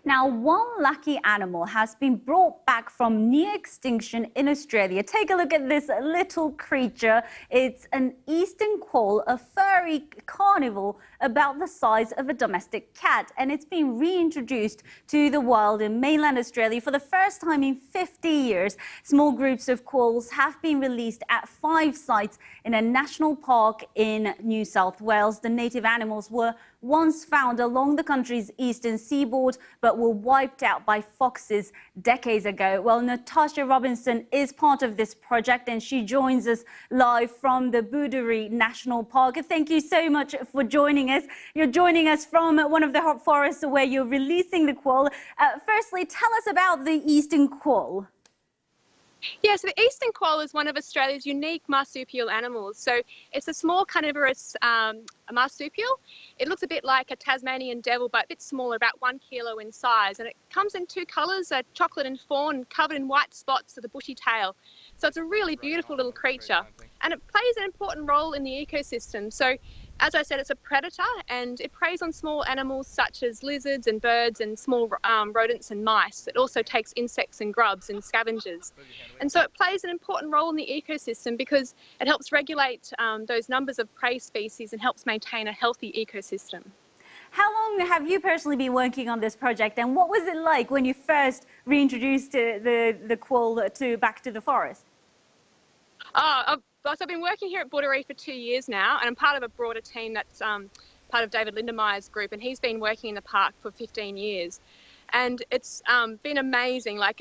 Now, one lucky animal has been brought back from near extinction in Australia. Take a look at this little creature. It's an eastern quoll, a furry carnivore about the size of a domestic cat, and it's been reintroduced to the wild in mainland Australia for the first time in 50 years. Small groups of quolls have been released at 5 sites in a national park in New South Wales. The native animals were once found along the country's eastern seaboard, but were wiped out by foxes decades ago. Well, Natasha Robinson is part of this project, and she joins us live from the Booderee National Park. Thank you so much for joining us. You're joining us from one of the hot forests where you're releasing the quoll. Firstly, tell us about the eastern quoll. Yeah, so the eastern quoll is one of Australia's unique marsupial animals. So it's a small carnivorous marsupial. It looks a bit like a Tasmanian devil, but a bit smaller, about 1 kilo in size. And it comes in 2 colours, chocolate and fawn, covered in white spots with a bushy tail. So it's a really beautiful little creature. And it plays an important role in the ecosystem. So as I said, it's a predator, and it preys on small animals such as lizards and birds and small rodents and mice. It also takes insects and grubs and scavengers. And so it plays an important role in the ecosystem because it helps regulate those numbers of prey species and helps maintain a healthy ecosystem. How long have you personally been working on this project, and what was it like when you first reintroduced the quoll back to the forest? So I've been working here at Booderee for 2 years now, and I'm part of a broader team that's part of David Lindemeyer's group, and he's been working in the park for 15 years. And it's been amazing. Like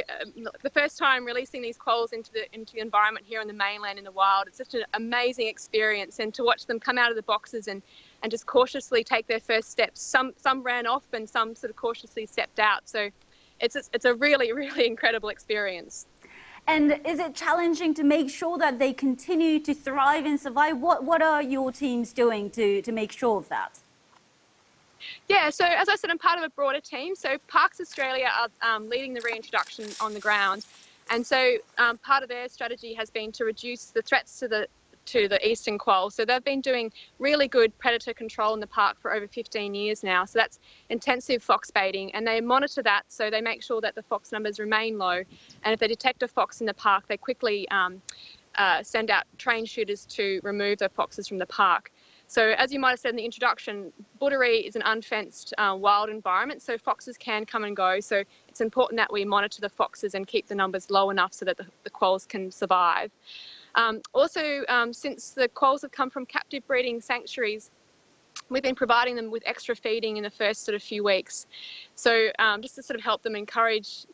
the first time releasing these quolls into the environment here on the mainland in the wild, it's such an amazing experience. And to watch them come out of the boxes and just cautiously take their first steps. Some ran off and some sort of cautiously stepped out. So it's a really, really incredible experience. And is it challenging to make sure that they continue to thrive and survive? What are your teams doing to make sure of that? Yeah, so as I said, I'm part of a broader team. So Parks Australia are leading the reintroduction on the ground. And so part of their strategy has been to reduce the threats to the eastern quoll. So they've been doing really good predator control in the park for over 15 years now. So that's intensive fox baiting, and they monitor that, so they make sure that the fox numbers remain low. And if they detect a fox in the park, they quickly send out trained shooters to remove the foxes from the park. So as you might have said in the introduction, Booderee is an unfenced wild environment, so foxes can come and go. So it's important that we monitor the foxes and keep the numbers low enough so that the quolls can survive. Also, since the quolls have come from captive breeding sanctuaries, we've been providing them with extra feeding in the first sort of few weeks. So just to sort of help them encourage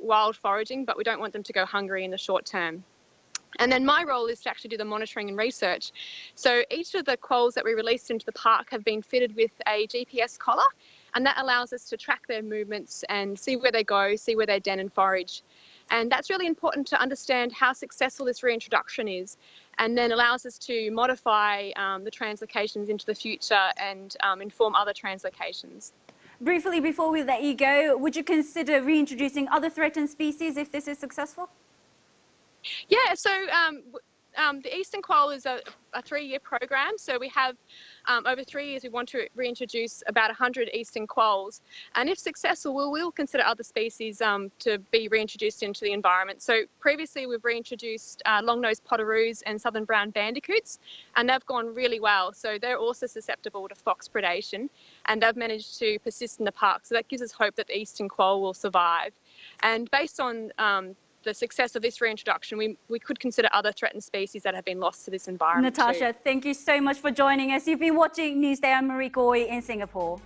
wild foraging, but we don't want them to go hungry in the short term. And then my role is to actually do the monitoring and research. So each of the quolls that we released into the park have been fitted with a GPS collar, and that allows us to track their movements and see where they go, see where they den and forage. And that's really important to understand how successful this reintroduction is, and then allows us to modify the translocations into the future and inform other translocations. Briefly, before we let you go, would you consider reintroducing other threatened species if this is successful? Yeah, so the eastern quoll is a 3-year program. So we have, over 3 years, we want to reintroduce about 100 eastern quolls. And if successful, we'll consider other species to be reintroduced into the environment. So previously, we've reintroduced long-nosed potoroos and southern brown bandicoots, and they've gone really well. So they're also susceptible to fox predation, and they've managed to persist in the park. So that gives us hope that the eastern quoll will survive. And based on the success of this reintroduction, we could consider other threatened species that have been lost to this environment. Natasha, thank you so much for joining us. You've been watching Newsday. I'm Marie Goy in Singapore.